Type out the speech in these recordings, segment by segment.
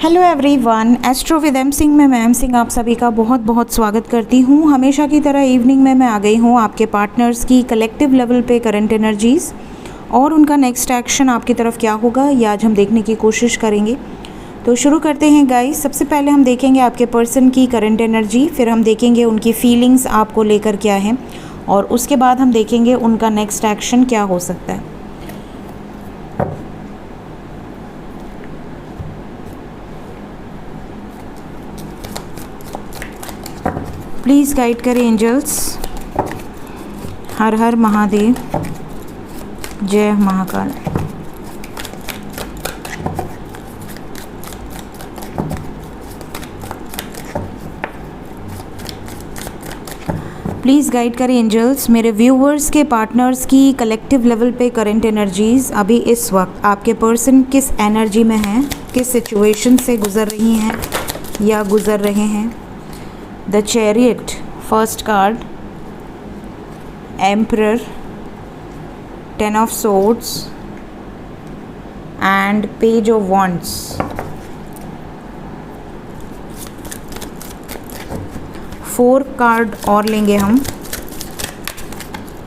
Hello everyone, astro with M Singh में मैं M Singh आप सभी का बहुत बहुत स्वागत करती हूँ। हमेशा की तरह इवनिंग में मैं आ गई हूँ आपके पार्टनर्स की कलेक्टिव लेवल पे करंट एनर्जीज़ और उनका नेक्स्ट एक्शन आपकी तरफ क्या होगा ये आज हम देखने की कोशिश करेंगे। तो शुरू करते हैं गाइस। सबसे पहले हम देखेंगे आपके पर्सन की करंट एनर्जी, फिर हम देखेंगे उनकी फीलिंग्स आपको लेकर क्या है और उसके बाद हम देखेंगे उनका नेक्स्ट एक्शन क्या हो सकता है। प्लीज़ गाइड करें एंजल्स। हर हर महादेव, जय महाकाल। प्लीज़ गाइड करें एंजल्स मेरे व्यूवर्स के पार्टनर्स की कलेक्टिव लेवल पे करंट एनर्जीज़ अभी इस वक्त आपके पर्सन किस एनर्जी में हैं, किस सिचुएशन से गुज़र रही हैं या गुज़र रहे हैं। The chariot, first card, emperor, 10 of swords and page of wands. Four card और लेंगे हम,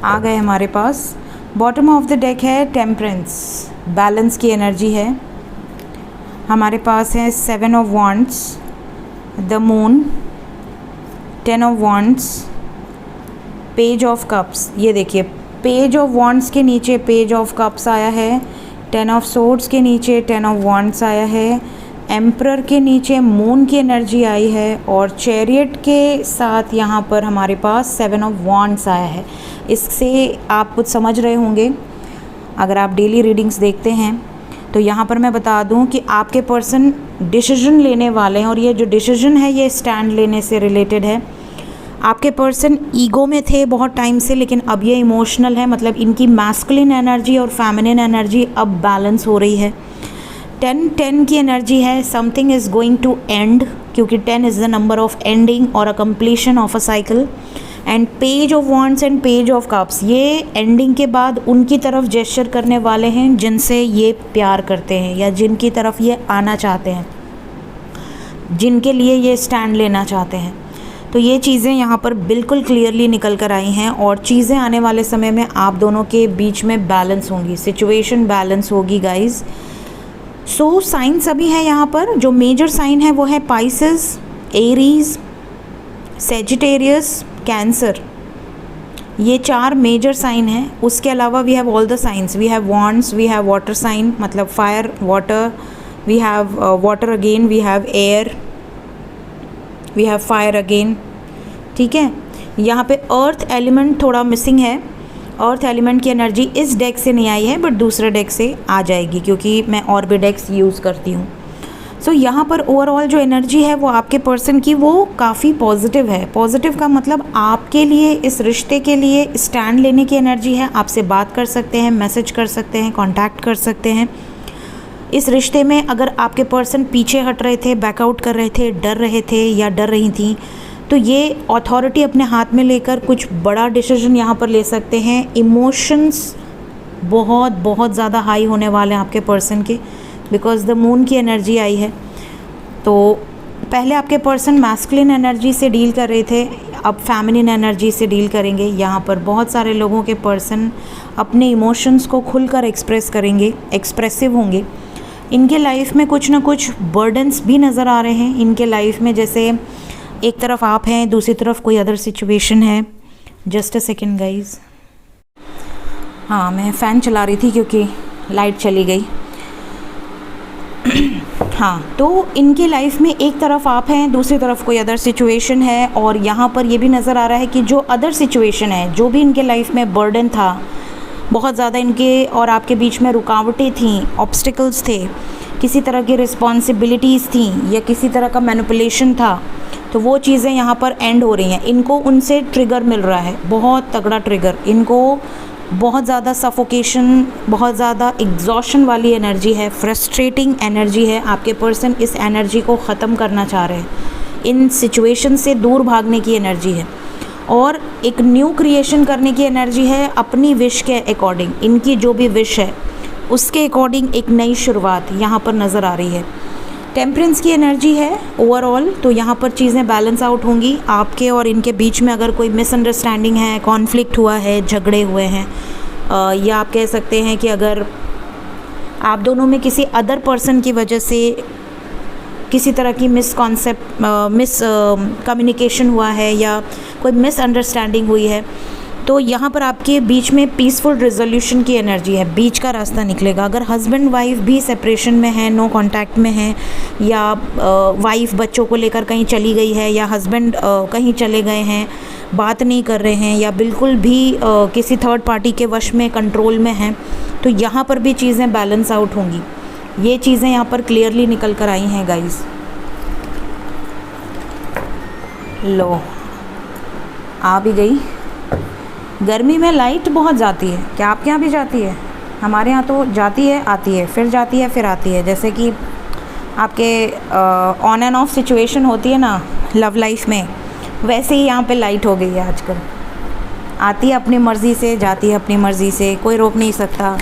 आ गए हमारे पास। बॉटम ऑफ द डेक है टेम्परेंस, बैलेंस की एनर्जी है। हमारे पास है 7 of wands, the moon, 10 of wands, page of cups. ये देखिए, पेज ऑफ वॉन्ड्स के नीचे पेज ऑफ कप्स आया है, 10 ऑफ सोर्ड्स के नीचे 10 ऑफ वॉन्ड्स आया है, एम्परर के नीचे मून की एनर्जी आई है और चैरियट के साथ यहाँ पर हमारे पास 7 ऑफ वॉन्ड्स आया है। इससे आप कुछ समझ रहे होंगे अगर आप डेली रीडिंग्स देखते हैं तो। यहाँ पर मैं बता दूँ कि आपके पर्सन डिसीजन लेने वाले हैं और ये जो डिसीजन है ये स्टैंड लेने से रिलेटेड है। आपके पर्सन ईगो में थे बहुत टाइम से, लेकिन अब ये इमोशनल है, मतलब इनकी मैस्कुलिन एनर्जी और फेमिनिन एनर्जी अब बैलेंस हो रही है। 10 की एनर्जी है, something is going to end, क्योंकि 10 is the number of ending और a completion of a cycle. And page of wands and page of cups, ये एंडिंग के बाद उनकी तरफ जेस्चर करने वाले हैं जिनसे ये प्यार करते हैं या जिनकी तरफ ये आना चाहते हैं, जिनके लिए ये स्टैंड लेना चाहते हैं। तो ये चीज़ें यहाँ पर बिल्कुल क्लियरली निकल कर आई हैं और चीज़ें आने वाले समय में आप दोनों के बीच में बैलेंस होंगी, सिचुएशन बैलेंस होगी गाइज। सो साइंस अभी है यहाँ पर, जो मेजर साइन है वो है पाइसेस, एरीज, सेजिटेरियस, कैंसर। ये 4 मेजर साइन हैं। उसके अलावा we have all the signs, we have wands, we have water sign, मतलब fire, water, we have water again, we have air, we have fire again. ठीक है, यहाँ पे earth element थोड़ा मिसिंग है। अर्थ एलिमेंट की एनर्जी इस deck से नहीं आई है बट दूसरे डेक से आ जाएगी, क्योंकि मैं और भी डेक्स यूज़ करती हूँ। सो यहाँ पर ओवरऑल जो एनर्जी है वो आपके पर्सन की वो काफ़ी पॉजिटिव है। पॉजिटिव का मतलब आपके लिए, इस रिश्ते के लिए स्टैंड लेने की एनर्जी है। आपसे बात कर सकते हैं, मैसेज कर सकते हैं, कांटेक्ट कर सकते हैं। इस रिश्ते में अगर आपके पर्सन पीछे हट रहे थे, बैकआउट कर रहे थे, डर रहे थे या डर रही थी, तो ये अथॉरिटी अपने हाथ में लेकर कुछ बड़ा डिसीजन यहाँ पर ले सकते हैं। इमोशंस बहुत बहुत ज़्यादा हाई होने वाले हैं आपके पर्सन के, बिकॉज द मून की एनर्जी आई है। तो पहले आपके पर्सन मैस्कुलिन एनर्जी से डील कर रहे थे, अब फेमिनिन एनर्जी से डील करेंगे। यहाँ पर बहुत सारे लोगों के पर्सन अपने इमोशंस को खुलकर एक्सप्रेस करेंगे, एक्सप्रेसिव होंगे। इनके लाइफ में कुछ ना कुछ बर्डन्स भी नज़र आ रहे हैं इनके लाइफ में, जैसे एक तरफ आप हैं, दूसरी तरफ कोई अदर सिचुएशन है। Just a second guys. हाँ, मैं फ़ैन चला रही थी क्योंकि लाइट चली गई। हाँ, तो इनके लाइफ में एक तरफ आप हैं, दूसरी तरफ कोई अदर सिचुएशन है और यहाँ पर ये भी नज़र आ रहा है कि जो अदर सिचुएशन है, जो भी इनके लाइफ में बर्डन था, बहुत ज़्यादा इनके और आपके बीच में रुकावटें थीं, ऑब्स्टिकल्स थे, किसी तरह की रिस्पॉन्सिबिलिटीज़ थी या किसी तरह का मैनिपुलेशन था, तो वो चीज़ें यहाँ पर एंड हो रही हैं। इनको उनसे ट्रिगर मिल रहा है, बहुत तगड़ा ट्रिगर। इनको बहुत ज़्यादा सफोकेशन, बहुत ज़्यादा एग्जॉशन वाली एनर्जी है, फ्रस्ट्रेटिंग एनर्जी है। आपके पर्सन इस एनर्जी को ख़त्म करना चाह रहे हैं, इन सिचुएशन से दूर भागने की एनर्जी है और एक न्यू क्रिएशन करने की एनर्जी है अपनी विश के अकॉर्डिंग। इनकी जो भी विश है उसके अकॉर्डिंग एक नई शुरुआत यहाँ पर नज़र आ रही है। टेम्परेंस की एनर्जी है ओवरऑल, तो यहाँ पर चीज़ें बैलेंस आउट होंगी। आपके और इनके बीच में अगर कोई मिसअंडरस्टैंडिंग है, कॉन्फ्लिक्ट हुआ है, झगड़े हुए हैं, या आप कह सकते हैं कि अगर आप दोनों में किसी अदर पर्सन की वजह से किसी तरह की मिस कम्युनिकेशन हुआ है या कोई मिसअंडरस्टैंडिंग हुई है, तो यहाँ पर आपके बीच में पीसफुल रिजोल्यूशन की एनर्जी है, बीच का रास्ता निकलेगा। अगर हस्बैंड वाइफ भी सेपरेशन में है, नो कांटेक्ट में है, या वाइफ बच्चों को लेकर कहीं चली गई है, या हस्बैंड कहीं चले गए हैं, बात नहीं कर रहे हैं, या बिल्कुल भी किसी थर्ड पार्टी के वश में, कंट्रोल में हैं, तो यहाँ पर भी चीज़ें बैलेंस आउट होंगी। ये चीज़ें यहाँ पर क्लियरली निकल कर आई हैं गाइस। लो, आ भी गई। गर्मी में लाइट बहुत जाती है, क्या आपके यहाँ भी जाती है? हमारे यहाँ तो जाती है, आती है, फिर जाती है, फिर आती है। जैसे कि आपके ऑन एंड ऑफ सिचुएशन होती है ना लव लाइफ में, वैसे ही यहाँ पे लाइट हो गई है आजकल। आती है अपनी मर्ज़ी से, जाती है अपनी मर्ज़ी से, कोई रोक नहीं सकता।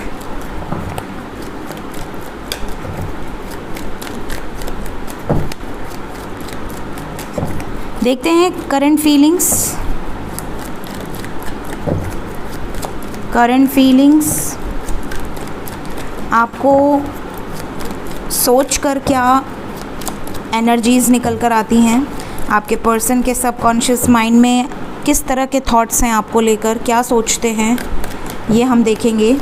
देखते हैं करंट फीलिंग्स आपको सोच कर क्या एनर्जीज़ निकल कर आती हैं। आपके पर्सन के सबकॉन्शियस माइंड में किस तरह के थॉट्स हैं आपको लेकर, क्या सोचते हैं, ये हम देखेंगे।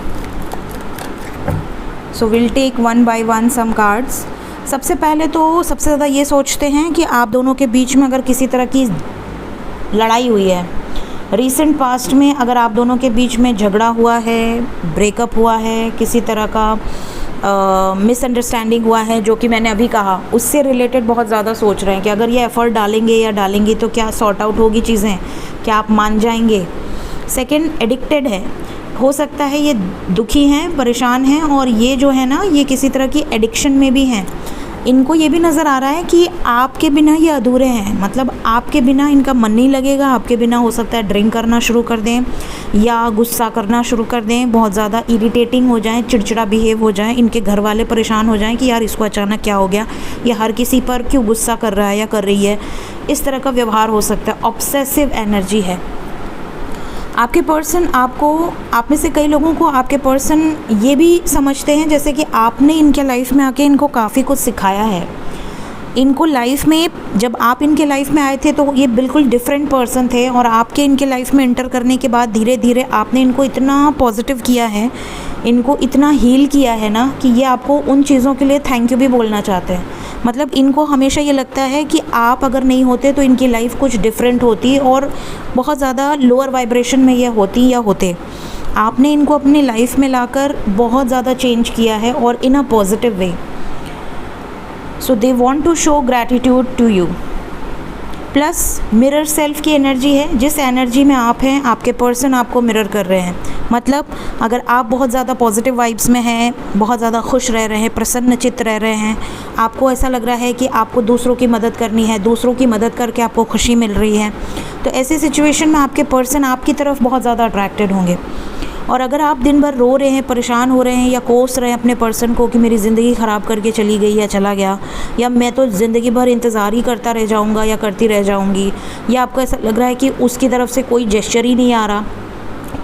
So will take one by one some cards. सबसे पहले तो सबसे ज़्यादा ये सोचते हैं कि आप दोनों के बीच में अगर किसी तरह की लड़ाई हुई है, रीसेंट पास्ट में अगर आप दोनों के बीच में झगड़ा हुआ है, ब्रेकअप हुआ है, किसी तरह का मिसअंडरस्टैंडिंग हुआ है, जो कि मैंने अभी कहा, उससे रिलेटेड बहुत ज़्यादा सोच रहे हैं कि अगर ये एफ़र्ट डालेंगे तो क्या सॉर्ट आउट होगी चीज़ें, क्या आप मान जाएंगे। सेकंड, एडिक्टेड है, हो सकता है ये दुखी हैं, परेशान हैं, और ये जो है ना, ये किसी तरह की एडिक्शन में भी हैं। इनको ये भी नज़र आ रहा है कि आपके बिना ये अधूरे हैं, मतलब आपके बिना इनका मन नहीं लगेगा। आपके बिना हो सकता है ड्रिंक करना शुरू कर दें, या गुस्सा करना शुरू कर दें, बहुत ज़्यादा इरिटेटिंग हो जाएं, चिड़चिड़ा बिहेव हो जाएं, इनके घर वाले परेशान हो जाएं कि यार इसको अचानक क्या हो गया, ये हर किसी पर क्यों गुस्सा कर रहा है या कर रही है। इस तरह का व्यवहार हो सकता है। ऑब्सेसिव एनर्जी है। आपके पर्सन आपको, आप में से कई लोगों को आपके पर्सन ये भी समझते हैं जैसे कि आपने इनके लाइफ में आके इनको काफ़ी कुछ सिखाया है। इनको लाइफ में, जब आप इनके लाइफ में आए थे तो ये बिल्कुल डिफरेंट पर्सन थे, और आपके इनके लाइफ में एंटर करने के बाद धीरे धीरे आपने इनको इतना पॉजिटिव किया है, इनको इतना हील किया है ना, कि ये आपको उन चीज़ों के लिए थैंक यू भी बोलना चाहते हैं। मतलब इनको हमेशा ये लगता है कि आप अगर नहीं होते तो इनकी लाइफ कुछ डिफरेंट होती, और बहुत ज़्यादा लोअर वाइब्रेशन में ये होती या होते। आपने इनको अपनी लाइफ में लाकर बहुत ज़्यादा चेंज किया है, और in a positive way. So they want to show gratitude to you. Plus mirror self की एनर्जी है। जिस एनर्जी में आप हैं, आपके पर्सन आपको मिरर कर रहे हैं। मतलब अगर आप बहुत ज़्यादा पॉजिटिव वाइब्स में हैं, बहुत ज़्यादा खुश रह रहे हैं, प्रसन्न चित्त रह रहे हैं, आपको ऐसा लग रहा है कि आपको दूसरों की मदद करनी है, दूसरों की मदद करके आपको खुशी मिल रही है, तो ऐसी सिचुएशन में आपके पर्सन आपकी तरफ बहुत ज़्यादा अट्रैक्टेड होंगे। और अगर आप दिन भर रो रहे हैं, परेशान हो रहे हैं, या कोस रहे हैं अपने पर्सन को कि मेरी ज़िंदगी ख़राब करके चली गई या चला गया, या मैं तो ज़िंदगी भर इंतज़ार ही करता रह जाऊँगा या करती रह जाऊँगी, या आपको ऐसा लग रहा है कि उसकी तरफ से कोई जेस्चर ही नहीं आ रहा,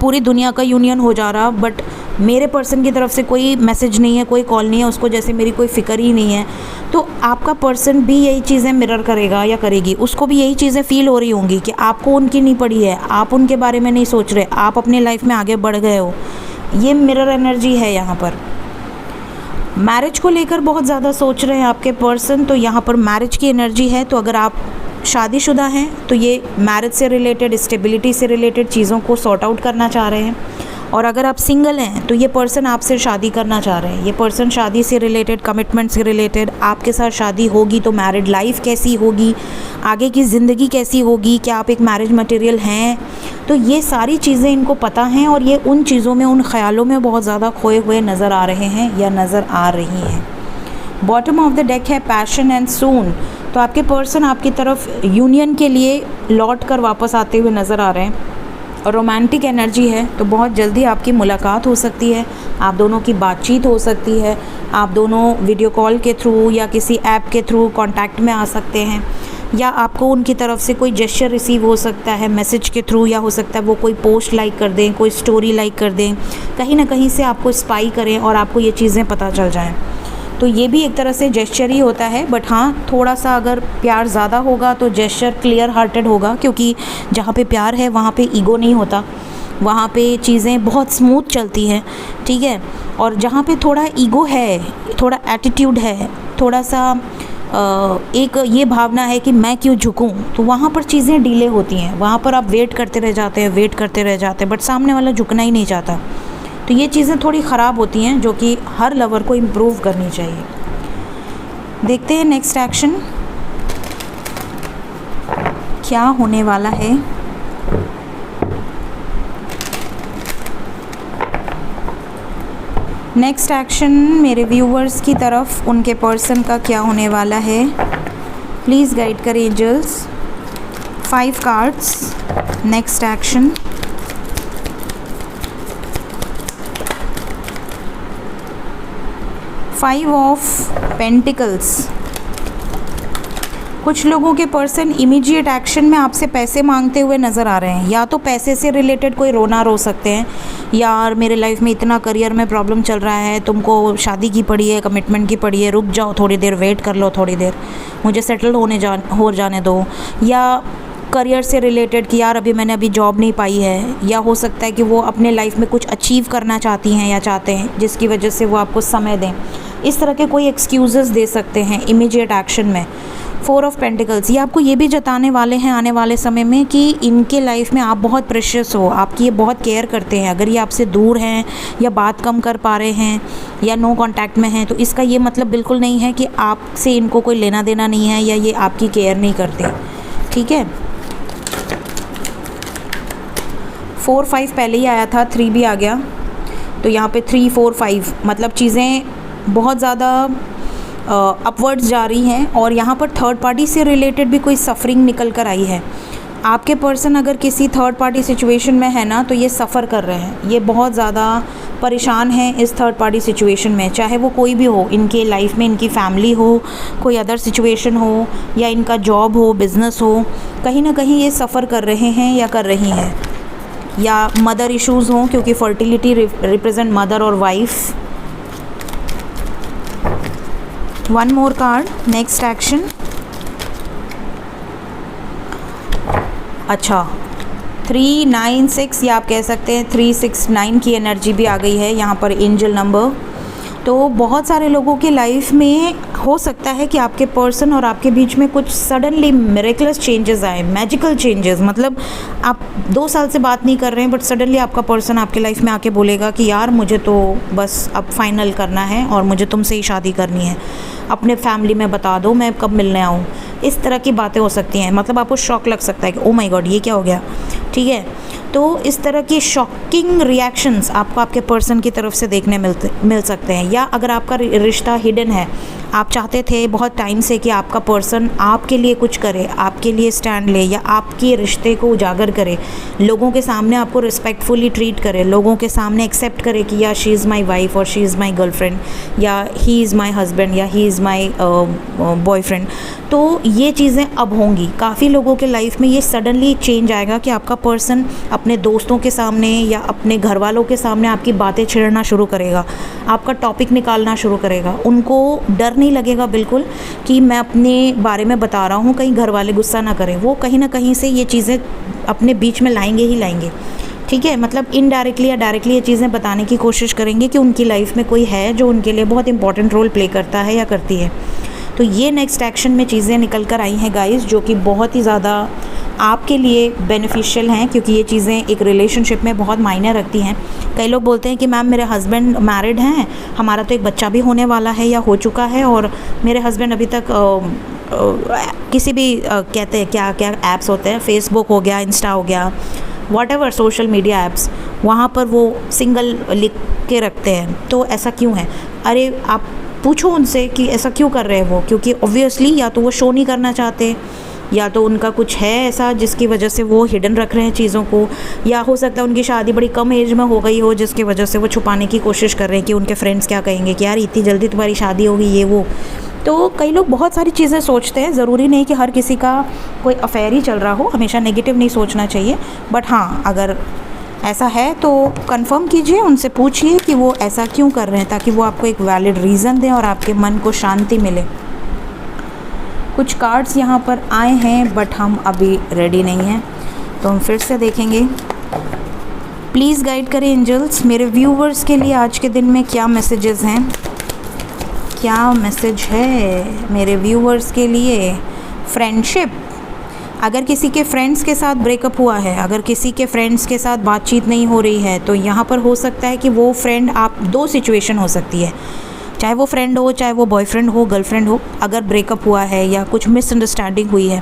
पूरी दुनिया का यूनियन हो जा रहा, बट मेरे पर्सन की तरफ से कोई मैसेज नहीं है, कोई कॉल नहीं है, उसको जैसे मेरी कोई फ़िक्र ही नहीं है, तो आपका पर्सन भी यही चीज़ें मिरर करेगा या करेगी। उसको भी यही चीज़ें फ़ील हो रही होंगी कि आपको उनकी नहीं पड़ी है, आप उनके बारे में नहीं सोच रहे, आप अपनी लाइफ में आगे बढ़ गए हो। ये मिरर एनर्जी है यहाँ पर। मैरिज को लेकर बहुत ज़्यादा सोच रहे हैं आपके पर्सन, तो यहाँ पर मैरिज की एनर्जी है। तो अगर आप शादीशुदा हैं तो ये मैरिज से रिलेटेड, स्टेबिलिटी से रिलेटेड चीज़ों को सॉर्ट आउट करना चाह रहे हैं। और अगर आप सिंगल हैं तो ये पर्सन आपसे शादी करना चाह रहे हैं। ये पर्सन शादी से रिलेटेड, कमिटमेंट से रिलेटेड, आपके साथ शादी होगी तो मैरिड लाइफ कैसी होगी, आगे की ज़िंदगी कैसी होगी, क्या आप एक मैरिज मटेरियल हैं, तो ये सारी चीज़ें इनको पता हैं, और ये उन चीज़ों में, उन ख्यालों में बहुत ज़्यादा खोए हुए नज़र आ रहे हैं या नज़र आ रही हैं। बॉटम ऑफ द डेक है पैशन एंड सून। तो आपके पर्सन आपकी तरफ यूनियन के लिए लौट कर वापस आते हुए नज़र आ रहे हैं। रोमांटिक एनर्जी है, तो बहुत जल्दी आपकी मुलाकात हो सकती है, आप दोनों की बातचीत हो सकती है, आप दोनों वीडियो कॉल के थ्रू या किसी ऐप के थ्रू कांटेक्ट में आ सकते हैं, या आपको उनकी तरफ से कोई जेस्चर रिसीव हो सकता है मैसेज के थ्रू, या हो सकता है वो कोई पोस्ट लाइक कर दें, कोई स्टोरी लाइक कर दें, कहीं ना कहीं से आपको स्पाई करें और आपको ये चीज़ें पता चल जाएं। तो ये भी एक तरह से जेस्चर ही होता है, बट हाँ थोड़ा सा अगर प्यार ज़्यादा होगा तो जेस्चर क्लियर हार्टेड होगा, क्योंकि जहाँ पे प्यार है वहाँ पे ईगो नहीं होता, वहाँ पे चीज़ें बहुत स्मूथ चलती हैं, ठीक है। और जहाँ पे थोड़ा ईगो है, थोड़ा एटीट्यूड है, थोड़ा सा एक ये भावना है कि मैं क्यों झुकूं, तो वहाँ पर चीज़ें डिले होती हैं, वहाँ पर आप वेट करते रह जाते हैं, वेट करते रह जाते हैं, बट सामने वाला झुकना ही नहीं चाहता। तो ये चीज़ें थोड़ी ख़राब होती हैं, जो कि हर लवर को इम्प्रूव करनी चाहिए। देखते हैं नेक्स्ट एक्शन क्या होने वाला है। नेक्स्ट एक्शन मेरे व्यूवर्स की तरफ उनके पर्सन का क्या होने वाला है, प्लीज़ गाइड करें angels. 5 cards, next action. Five of pentacles. कुछ लोगों के पर्सन इमीडिएट एक्शन में आपसे पैसे मांगते हुए नज़र आ रहे हैं, या तो पैसे से रिलेटेड कोई रोना रो सकते हैं, यार मेरे लाइफ में इतना करियर में प्रॉब्लम चल रहा है, तुमको शादी की पड़ी है, कमिटमेंट की पड़ी है, रुक जाओ थोड़ी देर, वेट कर लो थोड़ी देर, मुझे सेटल हो जाने दो। या करियर से रिलेटेड कि यार अभी जॉब नहीं पाई है, या हो सकता है कि वो अपने लाइफ में कुछ अचीव करना चाहती हैं या चाहते हैं, जिसकी वजह से वो आपको समय दें। इस तरह के कोई एक्सक्यूज़ेस दे सकते हैं इमीडिएट एक्शन में। 4 ऑफ पेंटिकल्स, ये आपको ये भी जताने वाले हैं आने वाले समय में कि इनके लाइफ में आप बहुत प्रेशियस हो, आपकी ये बहुत केयर करते हैं। अगर ये आपसे दूर हैं या बात कम कर पा रहे हैं या नो कांटेक्ट में हैं, तो इसका ये मतलब बिल्कुल नहीं है कि आपसे इनको कोई लेना देना नहीं है या ये आपकी केयर नहीं करते, ठीक है। 4 5 पहले ही आया था, 3 भी आ गया, तो यहाँ पे 3 4 5 मतलब चीज़ें बहुत ज़्यादा अपवर्ड्स जा रही हैं। और यहाँ पर थर्ड पार्टी से रिलेटेड भी कोई सफ़रिंग निकल कर आई है। आपके पर्सन अगर किसी थर्ड पार्टी सिचुएशन में है ना, तो ये सफ़र कर रहे हैं, ये बहुत ज़्यादा परेशान हैं इस थर्ड पार्टी सिचुएशन में, चाहे वो कोई भी हो, इनके लाइफ में इनकी फैमिली हो, कोई अदर सिचुएशन हो, या इनका जॉब हो, बिज़नेस हो, कहीं ना कहीं ये सफ़र कर रहे हैं या कर रही हैं, या मदर इश्यूज़ हों, क्योंकि फर्टिलिटी रिप्रेजेंट मदर और वाइफ। 1 मोर कार्ड, नेक्स्ट एक्शन। अच्छा 3 9 6, या आप कह सकते हैं 3 6 9 की एनर्जी भी आ गई है यहाँ पर, एंजल नंबर। तो बहुत सारे लोगों के लाइफ में हो सकता है कि आपके पर्सन और आपके बीच में कुछ सडनली मिरेकलस चेंजेस आए, मैजिकल चेंजेस। मतलब आप 2 साल से बात नहीं कर रहे हैं, बट सडनली आपका पर्सन आपके लाइफ में आके बोलेगा कि यार मुझे तो बस अब फाइनल करना है और मुझे तुमसे ही शादी करनी है, अपने फैमिली में बता दो मैं कब मिलने आऊँ। इस तरह की बातें हो सकती हैं। मतलब आपको शॉक लग सकता है कि ओ माय गॉड ये क्या हो गया, ठीक है। तो इस तरह की शॉकिंग रिएक्शंस आपको आपके पर्सन की तरफ से देखने मिल सकते हैं। या अगर आपका रिश्ता हिडन है, आप चाहते थे बहुत टाइम से कि आपका पर्सन आपके लिए कुछ करे, आपके लिए स्टैंड ले, या आपके रिश्ते को उजागर करे, लोगों के सामने आपको रिस्पेक्टफुली ट्रीट करे, लोगों के सामने एक्सेप्ट करे कि या शी इज़ माई वाइफ और शी इज़ माई गर्लफ्रेंड, या ही इज़ माई हस्बैंड, या ही इज़ माई बॉयफ्रेंड। तो ये चीज़ें अब होंगी। काफ़ी लोगों के लाइफ में ये सडनली चेंज आएगा कि आपका पर्सन अपने दोस्तों के सामने या अपने घर वालों के सामने आपकी बातें छेड़ना शुरू करेगा, आपका टॉपिक निकालना शुरू करेगा। उनको डर नहीं लगेगा बिल्कुल कि मैं अपने बारे में बता रहा हूँ, कहीं घर वाले गुस्सा ना करें। वो कहीं ना कहीं से ये चीज़ें अपने बीच में लाएंगे ही लाएंगे, ठीक है। मतलब इनडायरेक्टली या डायरेक्टली ये चीज़ें बताने की कोशिश करेंगे कि उनकी लाइफ में कोई है जो उनके लिए बहुत इंपॉर्टेंट रोल प्ले करता है या करती है। तो ये नेक्स्ट एक्शन में चीज़ें निकल कर आई हैं गाइस, जो कि बहुत ही ज़्यादा आपके लिए बेनिफिशियल हैं, क्योंकि ये चीज़ें एक रिलेशनशिप में बहुत मायने रखती हैं। कई लोग बोलते हैं कि मैम मेरे हस्बैंड मैरिड हैं, हमारा तो एक बच्चा भी होने वाला है या हो चुका है, और मेरे हस्बैंड अभी तक किसी भी कहते हैं क्या क्या ऐप्स होते हैं, फेसबुक हो गया, इंस्टा हो गया, व्हाटएवर सोशल मीडिया ऐप्स, वहाँ पर वो सिंगल लिख के रखते हैं। तो ऐसा क्यों है? अरे आप पूछो उनसे कि ऐसा क्यों कर रहे हैं वो, क्योंकि ऑब्वियसली या तो वो शो नहीं करना चाहते, या तो उनका कुछ है ऐसा जिसकी वजह से वो हिडन रख रहे हैं चीज़ों को, या हो सकता है उनकी शादी बड़ी कम एज में हो गई हो जिसकी वजह से वो छुपाने की कोशिश कर रहे हैं कि उनके फ्रेंड्स क्या कहेंगे कि यार इतनी जल्दी तुम्हारी शादी होगी ये वो। तो कई लोग बहुत सारी चीज़ें सोचते हैं, ज़रूरी नहीं कि हर किसी का कोई अफेयर ही चल रहा हो, हमेशा नेगेटिव नहीं सोचना चाहिए। बट हाँ, अगर ऐसा है तो कंफर्म कीजिए, उनसे पूछिए कि वो ऐसा क्यों कर रहे हैं, ताकि वो आपको एक वैलिड रीज़न दें और आपके मन को शांति मिले। कुछ कार्ड्स यहाँ पर आए हैं बट हम अभी रेडी नहीं हैं, तो हम फिर से देखेंगे। प्लीज़ गाइड करें एंजल्स, मेरे व्यूवर्स के लिए आज के दिन में क्या मैसेजेस हैं, क्या मैसेज है मेरे व्यूवर्स के लिए। फ्रेंडशिप, अगर किसी के फ्रेंड्स के साथ ब्रेकअप हुआ है, अगर किसी के फ्रेंड्स के साथ बातचीत नहीं हो रही है, तो यहाँ पर हो सकता है कि वो फ्रेंड, आप दो सिचुएशन हो सकती है, चाहे वो फ्रेंड हो, चाहे वो बॉयफ्रेंड हो, गर्लफ्रेंड हो, अगर ब्रेकअप हुआ है या कुछ मिसअंडरस्टैंडिंग हुई है,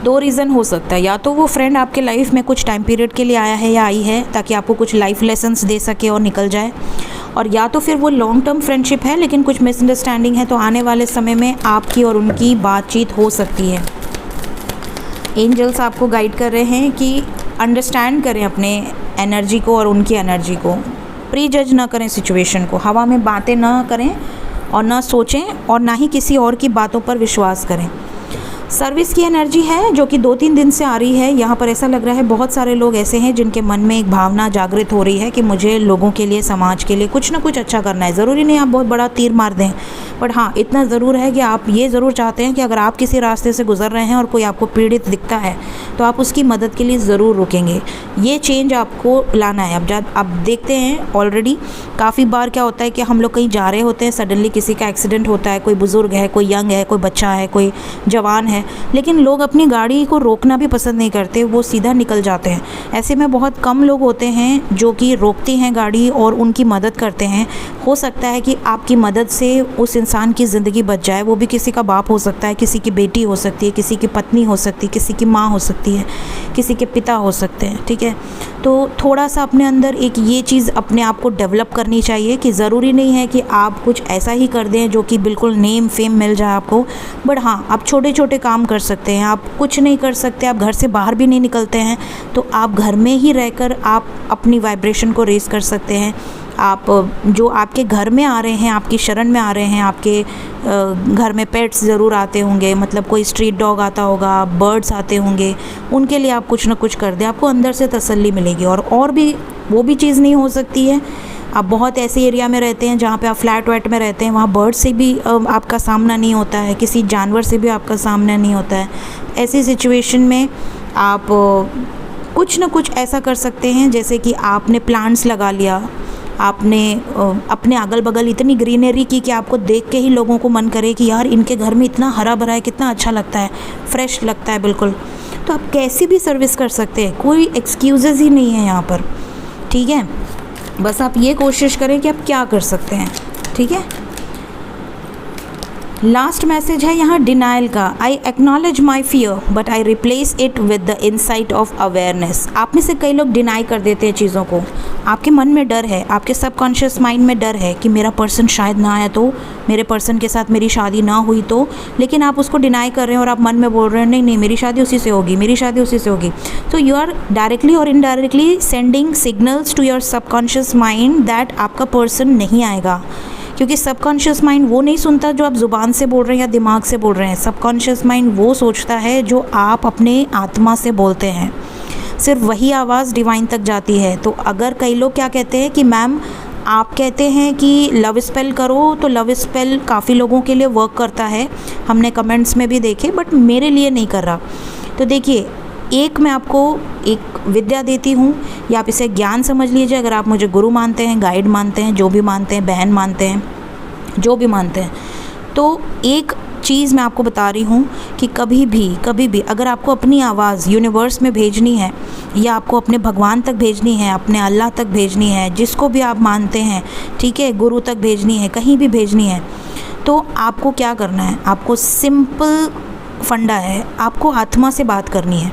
दो रीज़न हो सकता है। या तो वो फ्रेंड आपके लाइफ में कुछ टाइम पीरियड के लिए आया है या आई है ताकि आपको कुछ लाइफ लेसन्स दे सके और निकल जाए, और या तो फिर वो लॉन्ग टर्म फ्रेंडशिप है लेकिन कुछ मिसअंडरस्टैंडिंग है, तो आने वाले समय में आपकी और उनकी बातचीत हो सकती है। एंजल्स आपको गाइड कर रहे हैं कि अंडरस्टैंड करें अपने एनर्जी को और उनकी एनर्जी को, प्री जज ना करें सिचुएशन को, हवा में बातें ना करें और ना सोचें और ना ही किसी और की बातों पर विश्वास करें। सर्विस की एनर्जी है जो कि 2-3 दिन से आ रही है। यहाँ पर ऐसा लग रहा है बहुत सारे लोग ऐसे हैं जिनके मन में एक भावना जागृत हो रही है कि मुझे लोगों के लिए, समाज के लिए कुछ ना कुछ अच्छा करना है। ज़रूरी नहीं आप बहुत बड़ा तीर मार दें, बट हाँ इतना ज़रूर है कि आप ये ज़रूर चाहते हैं कि अगर आप किसी रास्ते से गुजर रहे हैं और कोई आपको पीड़ित दिखता है तो आप उसकी मदद के लिए ज़रूर रुकेंगे। ये चेंज आपको लाना है। अब जब आप देखते हैं ऑलरेडी काफ़ी बार क्या होता है कि हम लोग कहीं जा रहे होते हैं, सडनली किसी का एक्सीडेंट होता है, कोई बुज़ुर्ग है, कोई यंग है, कोई बच्चा है, कोई जवान है, लेकिन लोग अपनी गाड़ी को रोकना भी पसंद नहीं करते, वो सीधा निकल जाते हैं। ऐसे में बहुत कम लोग होते हैं जो कि रोकते हैं गाड़ी और उनकी मदद करते हैं। हो सकता है कि आपकी मदद से उस इंसान की ज़िंदगी बच जाए, वो भी किसी का बाप हो सकता है, किसी की बेटी हो सकती है, किसी की पत्नी हो सकती है, किसी की माँ हो सकती है, किसी के पिता हो सकते हैं। ठीक है, तो थोड़ा सा अपने अंदर एक ये चीज़ अपने आप को डेवलप करनी चाहिए कि ज़रूरी नहीं है कि आप कुछ ऐसा ही कर दें जो कि बिल्कुल नेम फेम मिल जाए आपको, बट हाँ आप छोटे छोटे काम कर सकते हैं। आप कुछ नहीं कर सकते, आप घर से बाहर भी नहीं निकलते हैं, तो आप घर में ही रहकर आप अपनी वाइब्रेशन को रेज़ कर सकते हैं। आप जो आपके घर में आ रहे हैं, आपकी शरण में आ रहे हैं, आपके घर में पेट्स ज़रूर आते होंगे, मतलब कोई स्ट्रीट डॉग आता होगा, बर्ड्स आते होंगे, उनके लिए आप कुछ ना कुछ कर दें, आपको अंदर से तसल्ली मिलेगी। और भी वो भी चीज़ नहीं हो सकती है, आप बहुत ऐसे एरिया में रहते हैं जहाँ पे आप फ्लैट वैट में रहते हैं, वहाँ बर्ड से भी आपका सामना नहीं होता है, किसी जानवर से भी आपका सामना नहीं होता है। ऐसी सिचुएशन में आप कुछ ना कुछ ऐसा कर सकते हैं, जैसे कि आपने प्लांट्स लगा लिया, आपने अपने अगल बगल इतनी ग्रीनरी की कि आपको देख के ही लोगों को मन करे कि यार इनके घर में इतना हरा भरा है, कितना अच्छा लगता है, फ्रेश लगता है बिल्कुल। तो आप कैसी भी सर्विस कर सकते हैं, कोई एक्सक्यूज़ेज़ ही नहीं है यहाँ पर। ठीक है, बस आप ये कोशिश करें कि आप क्या कर सकते हैं। ठीक है, लास्ट मैसेज है यहाँ डिनाइल का। I acknowledge my fear but I replace it with the insight of awareness. आप में से कई लोग डिनाई कर देते हैं चीज़ों को। आपके मन में डर है, आपके सबकॉन्शियस माइंड में डर है कि मेरा पर्सन शायद ना आया तो, मेरे पर्सन के साथ मेरी शादी ना हुई तो, लेकिन आप उसको डिनाई कर रहे हैं और आप मन में बोल रहे हैं नहीं नहीं मेरी शादी उसी से होगी, मेरी शादी उसी से होगी। तो यू आर डायरेक्टली और indirectly sending signals to your subconscious mind that आपका पर्सन नहीं आएगा, क्योंकि सबकॉन्शियस माइंड वो नहीं सुनता जो आप ज़ुबान से बोल रहे हैं या दिमाग से बोल रहे हैं। सबकॉन्शियस माइंड वो सोचता है जो आप अपने आत्मा से बोलते हैं, सिर्फ वही आवाज़ डिवाइन तक जाती है। तो अगर कई लोग क्या कहते हैं कि मैम आप कहते हैं कि लव स्पेल करो, तो लव स्पेल काफ़ी लोगों के लिए वर्क करता है, हमने कमेंट्स में भी देखे, बट मेरे लिए नहीं कर रहा। तो देखिए, एक मैं आपको एक विद्या देती हूँ, या आप इसे ज्ञान समझ लीजिए, अगर आप मुझे गुरु मानते हैं, गाइड मानते हैं, जो भी मानते हैं, बहन मानते हैं, जो भी मानते हैं, तो एक चीज़ मैं आपको बता रही हूँ कि कभी भी अगर आपको अपनी आवाज़ यूनिवर्स में भेजनी है, या आपको अपने भगवान तक भेजनी है, अपने अल्लाह तक भेजनी है, जिसको भी आप मानते हैं, ठीक है, गुरु तक भेजनी है, कहीं भी भेजनी है, तो आपको क्या करना है, आपको सिंपल फंडा है, आपको आत्मा से बात करनी है।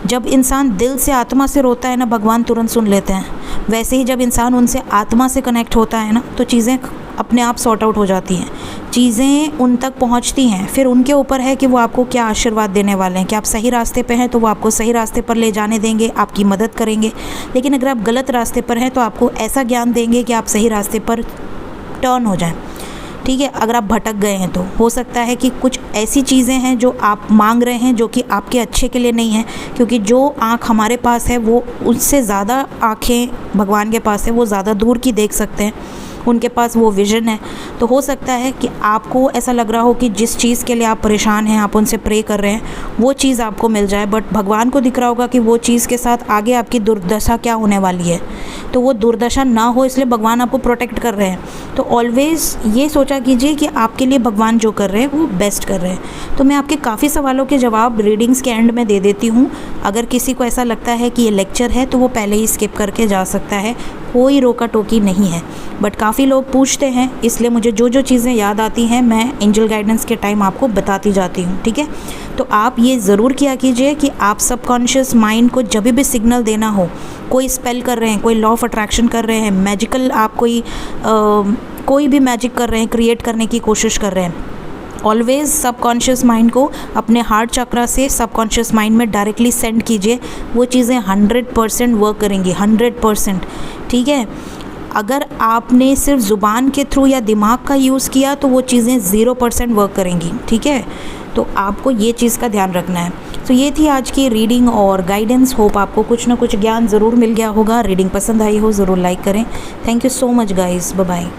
जब इंसान दिल से आत्मा से रोता है ना, भगवान तुरंत सुन लेते हैं। वैसे ही जब इंसान उनसे आत्मा से कनेक्ट होता है ना, तो चीज़ें अपने आप सॉर्ट आउट हो जाती हैं, चीज़ें उन तक पहुंचती हैं। फिर उनके ऊपर है कि वो आपको क्या आशीर्वाद देने वाले हैं, कि आप सही रास्ते पे हैं तो वो आपको सही रास्ते पर ले जाने देंगे, आपकी मदद करेंगे। लेकिन अगर आप गलत रास्ते पर हैं तो आपको ऐसा ज्ञान देंगे कि आप सही रास्ते पर टर्न हो जाएं। ठीक है, अगर आप भटक गए हैं तो हो सकता है कि कुछ ऐसी चीज़ें हैं जो आप मांग रहे हैं जो कि आपके अच्छे के लिए नहीं है, क्योंकि जो आँख हमारे पास है वो उससे ज़्यादा आँखें भगवान के पास है, वो ज़्यादा दूर की देख सकते हैं, उनके पास वो विज़न है। तो हो सकता है कि आपको ऐसा लग रहा हो कि जिस चीज़ के लिए आप परेशान हैं, आप उनसे प्रे कर रहे हैं, वो चीज़ आपको मिल जाए, बट भगवान को दिख रहा होगा कि वो चीज़ के साथ आगे आपकी दुर्दशा क्या होने वाली है। तो वो दुर्दशा ना हो इसलिए भगवान आपको प्रोटेक्ट कर रहे हैं। तो ऑलवेज़ ये सोचा कीजिए कि आपके लिए भगवान जो कर रहे हैं वो बेस्ट कर रहे हैं। तो मैं आपके काफ़ी सवालों के जवाब रीडिंग्स के एंड में दे देती हूँ। अगर किसी को ऐसा लगता है कि ये लेक्चर है तो वो पहले ही स्किप करके जा सकता है, कोई रोका टोकी नहीं है। बट काफ़ी लोग पूछते हैं, इसलिए मुझे जो जो चीज़ें याद आती हैं मैं एंजल गाइडेंस के टाइम आपको बताती जाती हूँ। ठीक है, तो आप ये ज़रूर किया कीजिए कि आप सबकॉन्शियस माइंड को जब भी सिग्नल देना हो, कोई स्पेल कर रहे हैं, कोई लॉ ऑफ अट्रैक्शन कर रहे हैं, मैजिकल आप कोई भी मैजिक कर रहे हैं, क्रिएट करने की कोशिश कर रहे हैं, ऑलवेज़ सबकॉन्शियस माइंड को अपने हार्ट चक्रा से सबकॉन्शियस माइंड में डायरेक्टली सेंड कीजिए। वो चीज़ें 100% वर्क करेंगी, 100%। ठीक है, अगर आपने सिर्फ ज़ुबान के थ्रू या दिमाग का यूज़ किया तो वो चीज़ें 0% वर्क करेंगी। ठीक है, तो आपको ये चीज़ का ध्यान रखना है। तो ये थी आज की रीडिंग और गाइडेंस। होप आपको कुछ ना कुछ ज्ञान ज़रूर मिल गया होगा। रीडिंग पसंद आई हो ज़रूर लाइक करें। Thank you so much guys, bye bye.